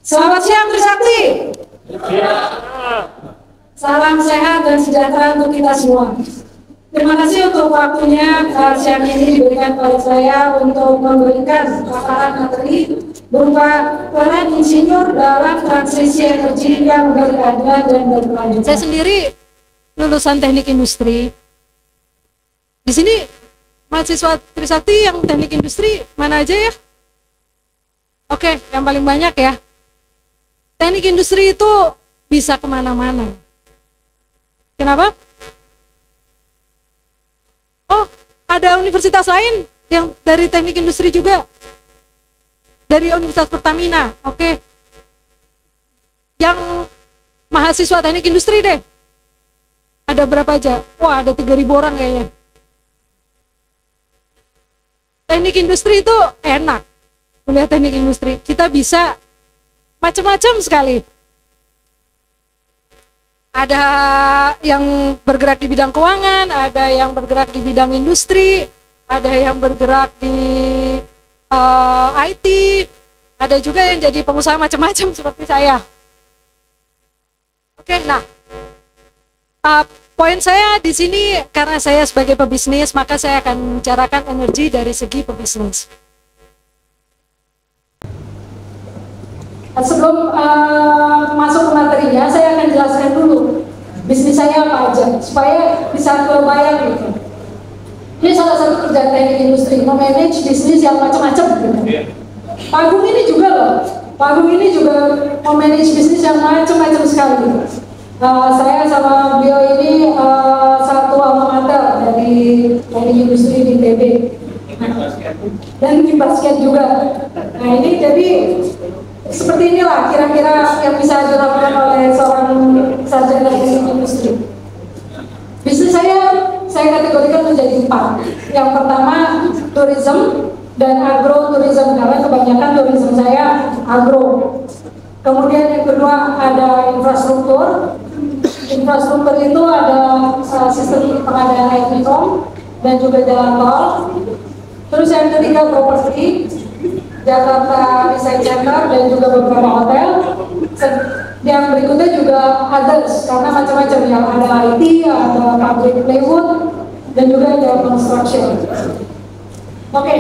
Selamat siang Trisakti. Salam sehat dan sejahtera untuk kita semua. Terima kasih untuk waktunya siang ini diberikan oleh saya untuk memberikan paparan materi berupa peran insinyur dalam transisi energi yang berkeadilan dan berkelanjutan. Saya sendiri lulusan teknik industri. Di sini mahasiswa Trisakti yang teknik industri mana aja ya? Oke, yang paling banyak ya. Teknik industri itu bisa kemana-mana. Kenapa? Oh, ada universitas lain yang dari teknik industri juga. Dari Universitas Pertamina, oke. Yang mahasiswa teknik industri deh. Ada berapa aja? Wah, ada 3.000 orang kayaknya. Teknik industri itu enak. Kuliah teknik industri, kita bisa macam-macam sekali. Ada yang bergerak di bidang keuangan, ada yang bergerak di bidang industri, ada yang bergerak di IT, ada juga yang jadi pengusaha macam-macam seperti saya. Oke, nah, poin saya di sini karena saya sebagai pebisnis, maka saya akan membicarakan energi dari segi pebisnis. Sebelum masuk ke materinya, saya akan jelaskan dulu bisnis saya apa aja, supaya bisa kebayang gitu. Ini salah satu kerjaan teknik industri, memanage bisnis yang macam-macam gitu. Pak Agung ini juga loh, Pak Agung ini juga memanage bisnis yang macam-macam sekali gitu. Saya sama beliau ini satu alma mater dari teknik industri di ITB dan di basket juga. Nah ini jadi seperti inilah kira-kira yang bisa dilakukan oleh seorang sarjana teknik industri. Bisnis saya kategorikan menjadi 4. Yang pertama tourism dan agroturism, karena kebanyakan tourism saya agro. Kemudian yang kedua ada infrastruktur. Infrastruktur itu ada sistem pengadaan air minum dan juga jalan tol. Terus yang ketiga properti, Jakarta Design Center dan juga beberapa hotel. Yang berikutnya juga others, karena macam-macam ya, ada IT, ada public plywood, dan juga ada construction. Oke,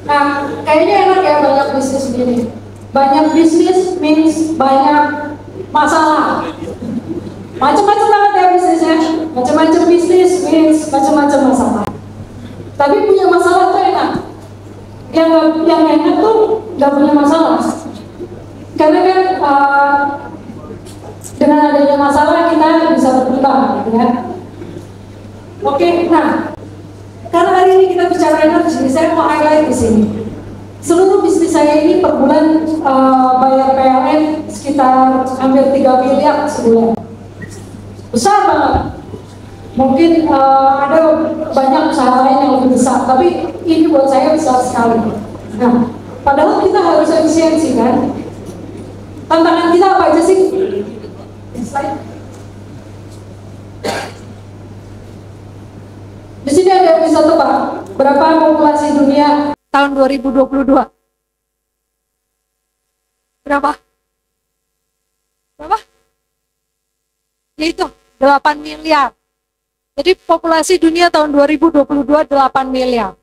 nah kayaknya enak ya banyak bisnis begini. Banyak bisnis means banyak masalah. Macam-macam banget ya bisnisnya. Macam-macam bisnis means macam-macam masalah. Tapi punya masalah tuh enak. Yang enak tuh nggak punya masalah, karena kan dengan adanya masalah kita bisa berkembang, gitu ya. Oke, nah karena hari ini kita bicara energi, saya mau highlight di sini. Seluruh bisnis saya ini per bulan bayar PLN sekitar hampir 3 miliar sebulan, besar banget. Mungkin ada banyak usaha lain yang lebih besar, tapi ini buat saya besar sekali. Nah, padahal kita harus efisiensi kan? Tantangan kita apa aja sih? Slide. Di sini ada yang bisa tebak berapa populasi dunia tahun 2022? Berapa? Berapa? Yaitu 8 miliar. Jadi populasi dunia tahun 2022 8 miliar.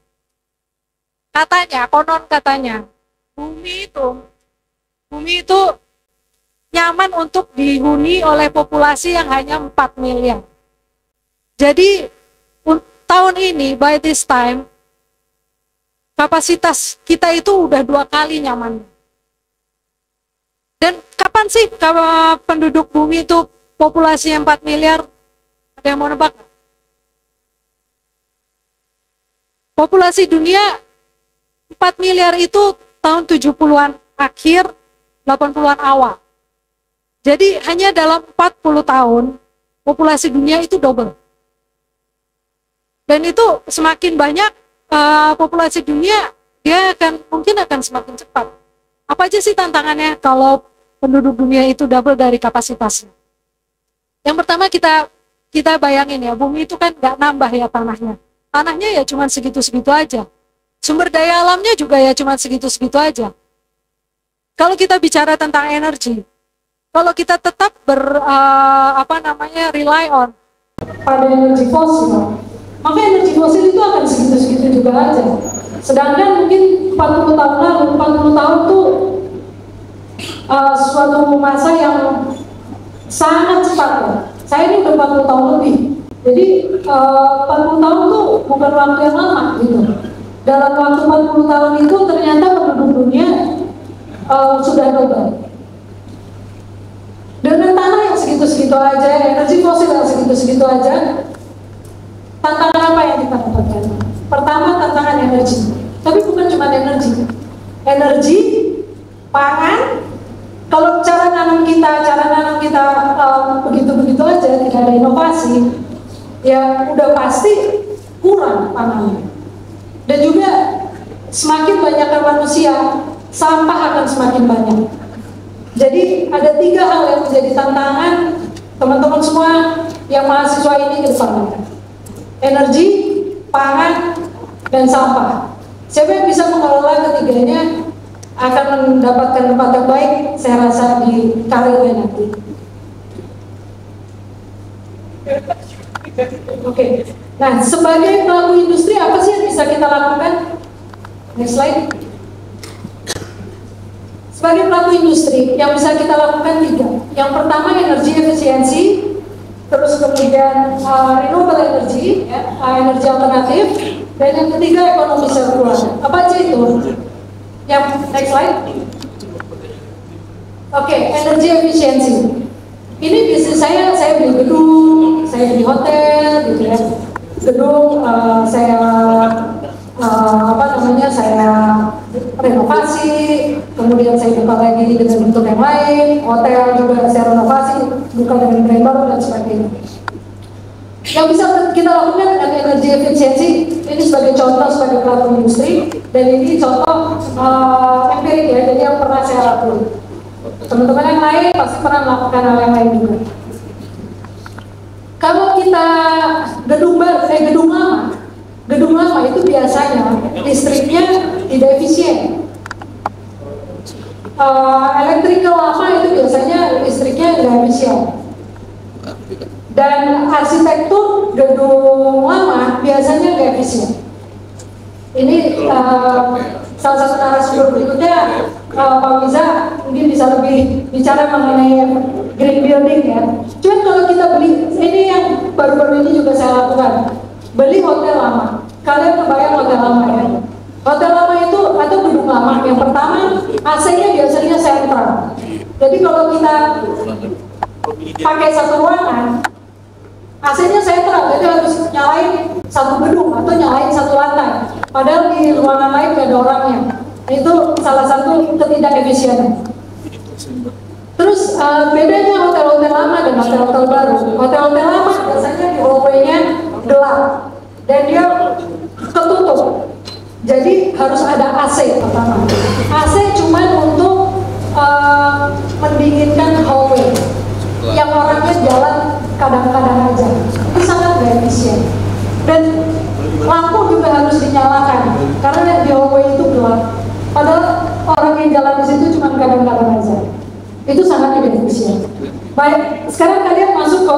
Katanya, konon katanya, bumi itu nyaman untuk dihuni oleh populasi yang hanya 4 miliar. Jadi tahun ini, by this time, kapasitas kita itu udah 2 kali nyaman. Dan kapan sih penduduk bumi itu populasi 4 miliar? Ada yang mau nebak? Populasi dunia 4 miliar itu tahun 70-an akhir, 80-an awal. Jadi hanya dalam 40 tahun, populasi dunia itu double. Dan itu semakin banyak populasi dunia, dia mungkin akan semakin cepat. Apa aja sih tantangannya kalau penduduk dunia itu double dari kapasitasnya? Yang pertama kita bayangin ya, bumi itu kan nggak nambah ya tanahnya. Tanahnya ya cuma segitu-segitu aja. Sumber daya alamnya juga ya cuma segitu-segitu aja. Kalau kita bicara tentang energi, kalau kita tetap rely on pada energi fosil, maka energi fosil itu akan segitu-segitu juga aja. Sedangkan mungkin 40 tahun lalu, 40 tahun tuh suatu masa yang sangat cepat ya. Saya ini udah 40 tahun lebih. Jadi 40 tahun tuh bukan waktu yang lama gitu. Dalam waktu 40 tahun itu ternyata penduduk dunia sudah double. Dengan tanah yang segitu-segitu aja, energi fosil yang segitu-segitu aja, tantangan apa yang kita dapatkan? Pertama, tantangan energi. Tapi bukan cuma energi. Energi, pangan. Kalau cara nanam kita begitu-begitu aja, tidak ada inovasi, ya udah pasti kurang pangannya. Dan juga semakin banyaknya manusia, sampah akan semakin banyak. Jadi ada 3 hal yang menjadi tantangan teman-teman semua yang mahasiswa ini ke depan. Energi, pangan, dan sampah. Siapa yang bisa mengelola ketiganya akan mendapatkan tempat yang baik, saya rasa, di karirnya nanti. Oke. Nah, sebagai pelaku industri apa sih yang bisa kita lakukan? Next slide. Sebagai pelaku industri yang bisa kita lakukan 3. Yang pertama, energi efisiensi, terus kemudian renewable energy, energi alternatif, dan yang ketiga ekonomi sirkular. Apa aja itu? Yang next slide. Oke, energi efisiensi. Ini bisnis saya beli gedung, saya beli hotel, gitu ya. Gedung saya saya renovasi, kemudian saya buka lagi dengan bentuk yang lain, hotel juga saya renovasi, buka dengan brand baru dan sebagainya. Yang bisa kita lakukan dengan energi efisiensi ini sebagai contoh sebagai pelaku industri, dan ini contoh empirik ya, jadi yang pernah saya lakukan. Teman-teman yang lain pasti pernah melakukan hal yang lain juga. Kalau kita gedung lama itu biasanya listriknya tidak efisien. Elektrikal lama itu biasanya listriknya tidak efisien. Dan arsitektur gedung lama biasanya nggak efisien. Ini salah satu narasumber berikutnya, Pak Wiza mungkin bisa lebih bicara mengenai green building ya. Cuman kalau kita beli, ini yang baru-baru ini juga saya lakukan, beli hotel lama. Kalian kebayang hotel lama ya? Hotel lama itu atau gedung lama, yang pertama AC-nya biasanya sentral. Jadi kalau kita pakai satu ruangan, AC-nya sentral, jadi harus nyalain satu gedung atau nyalain satu lantai. Padahal di ruangan lain gak ada orangnya. Itu salah satu ketidakefisienan. Terus bedanya hotel-hotel lama dan hotel-hotel baru. Hotel-hotel lama biasanya di hallway-nya gelap dan dia ketutup. Jadi harus ada AC pertama. AC cuma untuk mendinginkan hallway. Yang orangnya jalan kadang-kadang aja. Itu sangat gak efisien. Dan lampu juga harus dinyalakan karena di hallway itu gelap. Padahal orang yang jalan di situ cuma kadang-kadang aja. Itu sangat tidak efisien. Baik, sekarang kalian masuk ke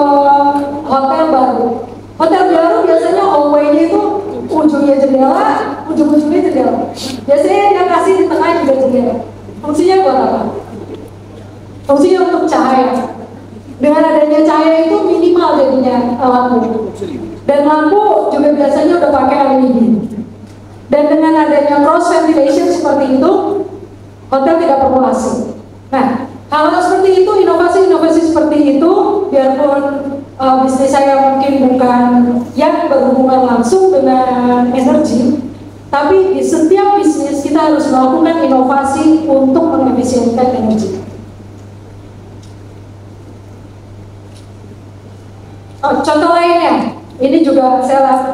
hotel baru. Hotel baru biasanya hallway-nya itu ujungnya jendela, ujung-ujungnya jendela. Biasanya yang kasih di tengah juga jendela. Fungsinya buat apa? Fungsinya untuk cahaya. Dengan adanya cahaya itu minimal jadinya lampu. Dan lampu juga biasanya udah pakai LED. Dan dengan adanya cross ventilation seperti itu, hotel tidak perlu AC. Nah, hal-hal seperti itu, inovasi-inovasi seperti itu, biarpun bisnis saya mungkin bukan yang berhubungan langsung dengan energi, tapi di setiap bisnis kita harus melakukan inovasi untuk mengefisienkan energi. Contoh lainnya, ini juga saya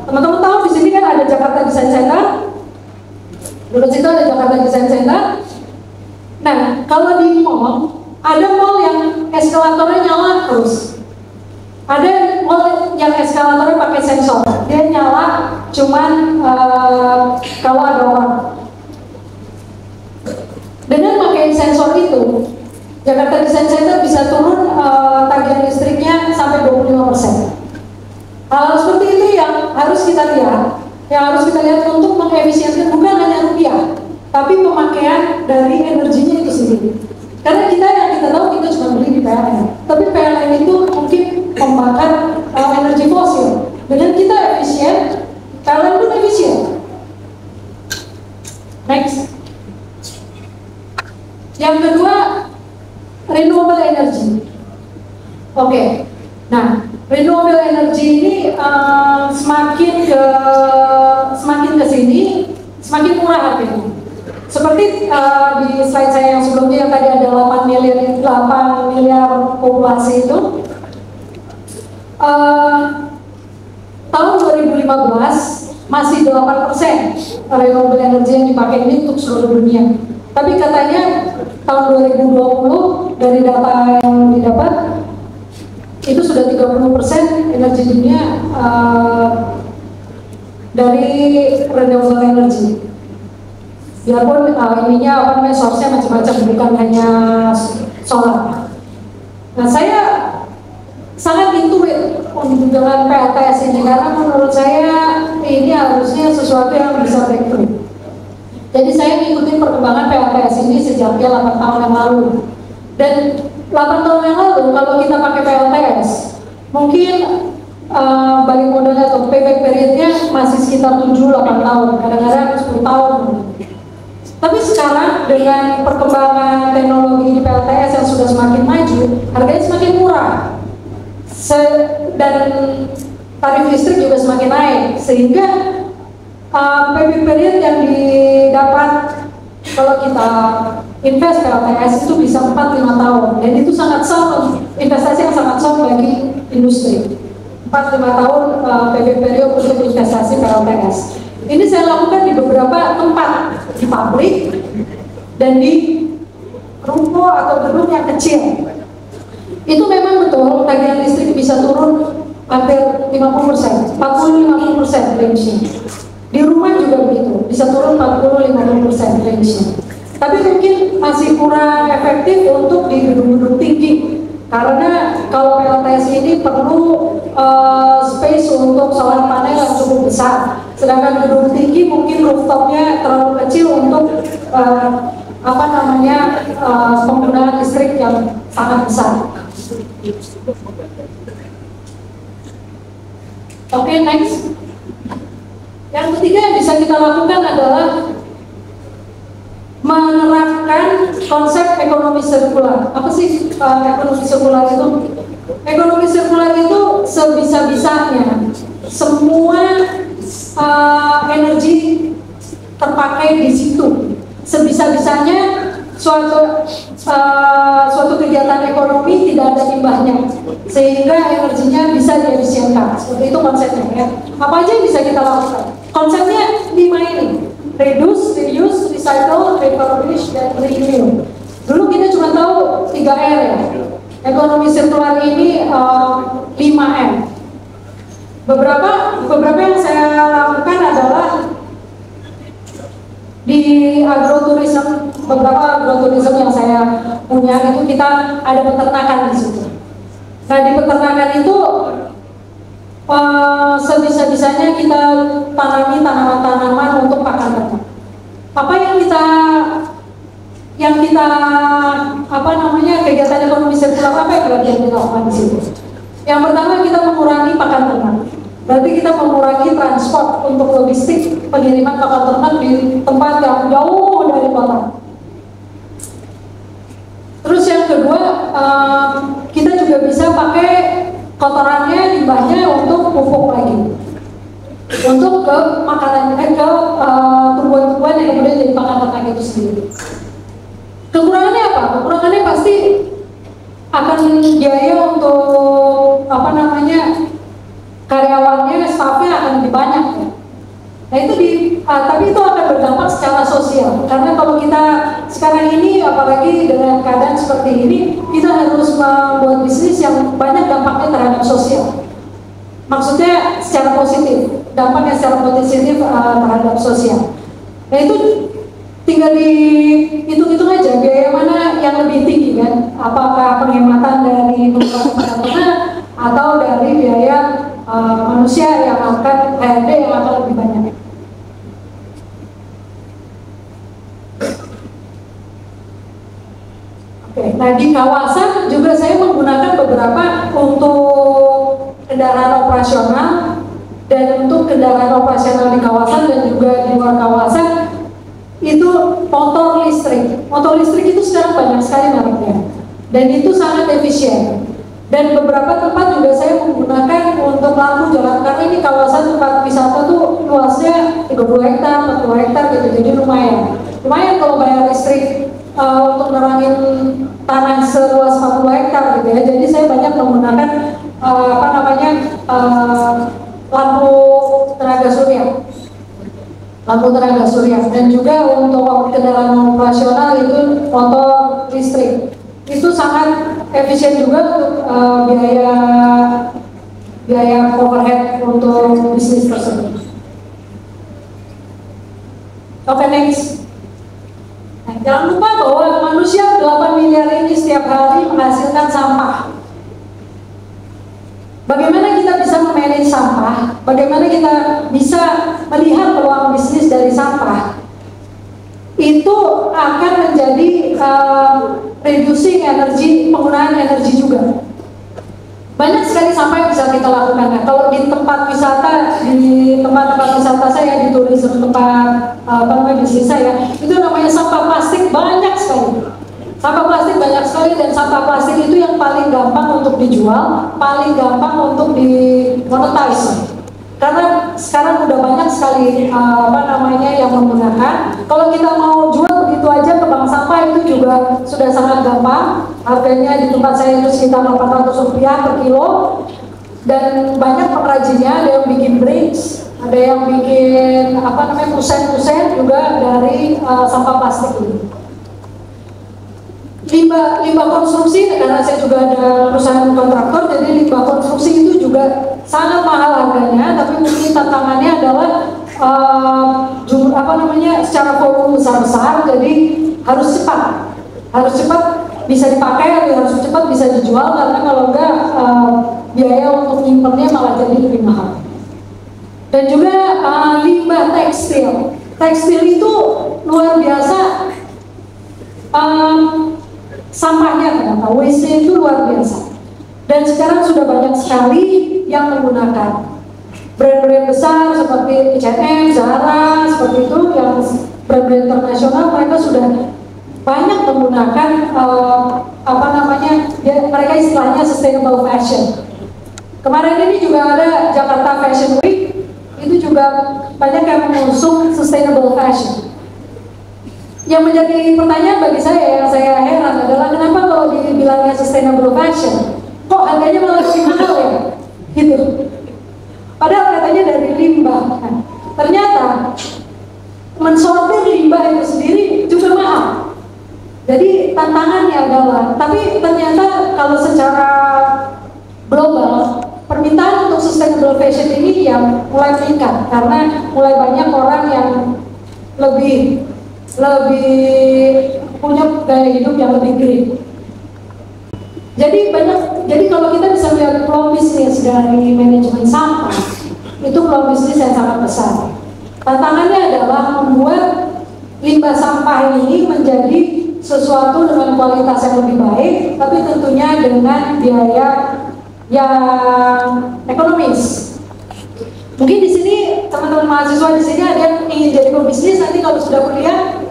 teman-teman tahu di sini kan ada Jakarta Design Center, dulu situ ada Jakarta Design Center. Nah, kalau di mall, ada mall yang eskalatornya nyala terus. Ada mall yang eskalatornya pakai sensor, dia nyala cuman kalau ada orang. Dengan Jakarta Design Center bisa turun tagihan listriknya sampai 25%. Hal seperti itu yang harus kita lihat, untuk mengefisienkan bukan hanya rupiah, tapi pemakaian dari energinya itu sendiri. Karena yang kita tahu kita cuma beli di PLN, tapi PLN itu mungkin membakar energi fosil. Dengan kita efisien, PLN pun efisien. Next. Yang kedua, renewable energy. Oke. Nah, renewable energy ini semakin ke sini semakin murah harganya. Seperti di slide saya yang sebelumnya yang tadi ada 8 miliar populasi itu. Tahun 2015 masih 8% renewable energy yang dipakai ini untuk seluruh dunia. Tapi katanya tahun 2020 dari data yang didapat itu sudah 30% energi dunia dari renewable energy. Biarpun ininya source-nya macam-macam, bukan hanya solar. Nah, saya sangat intuit dengan PLTS ini karena menurut saya ini harusnya sesuatu yang bisa breakthrough. Jadi saya ngikutin perkembangan PLTS ini sejak 8 tahun yang lalu. Dan 8 tahun yang lalu kalau kita pakai PLTS, mungkin balik modalnya atau payback periodnya masih sekitar 7-8 tahun, kadang-kadang 10 tahun. Tapi sekarang dengan perkembangan teknologi di PLTS yang sudah semakin maju, harganya semakin murah. Dan tarif listrik juga semakin naik, sehingga payback period yang didapat kalau kita invest PLTS itu bisa 4-5 tahun, dan itu sangat sound, investasi yang sangat sound bagi industri. 4-5 tahun payback period untuk investasi PLTS. Ini saya lakukan di beberapa tempat, di pabrik dan di ruko atau gedung yang kecil. Itu memang betul tagihan listrik bisa turun hampir 50%, 40-50% range-nya. Di rumah juga begitu, bisa turun 40-50% range-nya. Tapi mungkin masih kurang efektif untuk di gedung-gedung tinggi, karena kalau PLTS ini perlu space untuk solar panel yang cukup besar. Sedangkan gedung tinggi mungkin rooftopnya terlalu kecil untuk penggunaan listrik yang sangat besar. Oke, next. Yang ketiga yang bisa kita lakukan adalah menerapkan konsep ekonomi sirkular. Apa sih ekonomi sirkular itu? Ekonomi sirkular itu sebisa-bisanya semua energi terpakai di situ. Sebisa-bisanya suatu kegiatan ekonomi tidak ada limbahnya, sehingga energinya bisa diefisienkan. Seperti itu konsepnya, ya. Apa aja yang bisa kita lakukan? Konsepnya 5 ini: reduce, reuse, recycle, refurbish, dan renew. Dulu kita cuma tahu 3R, ya. Ekonomi sirkular ini 5M. Beberapa yang saya lakukan adalah di agroturism. Beberapa agroturism yang saya punya itu kita ada peternakan di situ. Nah, di peternakan itu sebisa-bisanya kita tanami tanaman-tanaman untuk pakan ternak. Apa yang kita kegiatan ekonomi sirkular apa yang kita lakukan di situ? Yang pertama, kita mengurangi pakan ternak. Berarti kita mengurangi transport untuk logistik pengiriman pakan ternak di tempat yang jauh dari kota. Terus yang kedua, kita juga bisa pakai kotorannya, limbahnya untuk pupuk lagi, untuk ke makanan, tumbuhan-tumbuhan yang kemudian jadi pakan ternak itu sendiri. Kekurangannya apa? Kekurangannya pasti akan biaya untuk karyawannya, staffnya akan lebih banyak, ya. Nah itu tapi itu akan berdampak secara sosial, karena kalau kita sekarang ini, apalagi dengan keadaan seperti ini, kita harus membuat bisnis yang banyak dampaknya terhadap sosial. Maksudnya secara positif, dampaknya secara positif terhadap sosial. Nah itu tinggal dihitung-hitung aja biaya mana yang lebih tinggi kan, apakah penghematan dari menggunakan ternak atau dari biaya manusia yang akan HRD yang akan lebih banyak. Oke, nah di kawasan juga saya menggunakan beberapa untuk kendaraan operasional dan untuk kendaraan operasional di kawasan dan juga di luar kawasan itu motor listrik. Motor listrik itu sekarang banyak sekali mereknya dan itu sangat efisien. Dan beberapa tempat juga saya menggunakan untuk lampu jalan karena ini kawasan tempat wisata tuh luasnya 30 hektar, 40 hektar gitu, jadi lumayan kalau bayar listrik untuk nerangin tanah seluas 40 hektar gitu ya. Jadi saya banyak menggunakan lampu tenaga surya dan juga untuk kendaraan operasional itu motor listrik. Itu sangat efisien juga untuk biaya overhead untuk bisnis tersebut. Oke, next. Nah, jangan lupa bahwa manusia 8 miliar ini setiap hari menghasilkan sampah. Bagaimana kita bisa memanage sampah? Bagaimana kita bisa melihat peluang bisnis dari sampah? Itu akan menjadi reducing energi, penggunaan energi juga. Banyak sekali sampah yang bisa kita lakukan. Nah, kalau di tempat wisata, di tempat-tempat wisata saya, di tourism tempat bisnis saya, itu namanya sampah plastik banyak sekali. Sampah plastik banyak sekali dan sampah plastik itu yang paling gampang untuk dijual, paling gampang untuk dimonetize. Karena sekarang udah banyak sekali yang menggunakan. Kalau kita mau jual begitu aja ke bank sampah itu juga sudah sangat gampang. Harganya di tempat saya itu sekitar Rp800 per kilo. Dan banyak pengrajinnya, ada yang bikin bricks, ada yang bikin kusen-kusen juga dari sampah plastik ini. Limbah konstruksi, karena saya juga ada perusahaan kontraktor, jadi limbah konstruksi itu juga sangat mahal harganya, tapi mungkin tantangannya adalah secara volume besar, jadi harus cepat bisa dipakai, harus cepat bisa dijual, karena kalau enggak biaya untuk nyimpennya malah jadi lebih mahal. Dan juga limbah tekstil itu luar biasa. Sampahnya ternyata waste-nya itu luar biasa. Dan sekarang sudah banyak sekali yang menggunakan brand-brand besar seperti H&M, Zara, seperti itu yang brand-brand internasional, mereka sudah banyak menggunakan mereka istilahnya sustainable fashion. Kemarin ini juga ada Jakarta Fashion Week, itu juga banyak yang mengusung sustainable fashion. Yang menjadi pertanyaan bagi saya, yang saya heran adalah kenapa kalau dibilangnya sustainable fashion, kok harganya malah lebih mahal ya? Gitu. Padahal katanya dari limbah. Nah, ternyata mensortir limbah itu sendiri juga mahal. Jadi tantangannya adalah, tapi ternyata kalau secara global, permintaan untuk sustainable fashion ini yang mulai meningkat karena mulai banyak orang yang lebih punya gaya hidup yang lebih green. Jadi kalau kita bisa melihat peluang bisnis dari manajemen sampah, itu peluang bisnis yang sangat besar. Tantangannya adalah membuat limbah sampah ini menjadi sesuatu dengan kualitas yang lebih baik, tapi tentunya dengan biaya yang ekonomis. Mungkin di sini teman-teman mahasiswa di sini ada yang ingin jadi pebisnis nanti kalau sudah kuliah.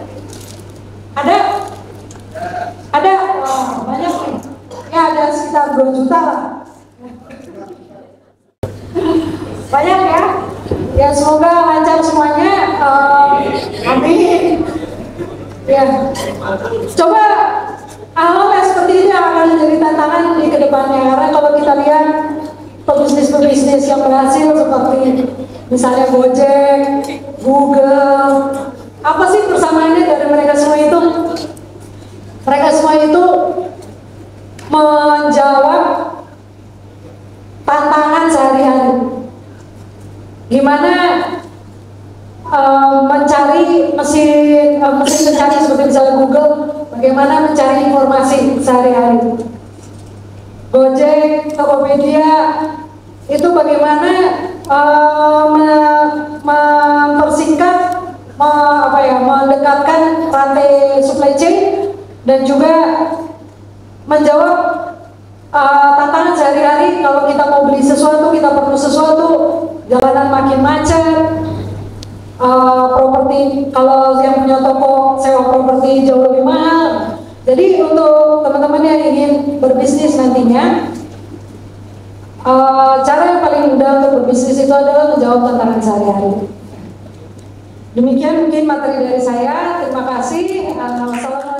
Ada banyak nih. Ya ada sekitar 2 juta lah. Banyak ya. Ya semoga lancar semuanya. Amin. Ya. Coba hal-hal seperti ini yang akan menjadi tantangan di kedepannya, karena kalau kita lihat pebisnis yang berhasil seperti misalnya Gojek, Google, apa sih persamaannya dari mereka semua itu? Mereka semua itu menjawab tantangan sehari-hari. Gimana mencari mesin misalnya Google, bagaimana mencari informasi sehari-hari. Gojek, Tokopedia, itu bagaimana mempersingkat, mendekatkan rantai supply chain dan juga menjawab tantangan sehari-hari. Kalau kita mau beli sesuatu, kita perlu sesuatu, jalanan makin macet, properti, kalau yang punya toko sewa properti jauh lebih mahal. Jadi untuk teman-teman yang ingin berbisnis nantinya, cara yang paling mudah untuk berbisnis itu adalah menjawab tantangan sehari-hari. Demikian mungkin materi dari saya. Terima kasih. Assalamualaikum.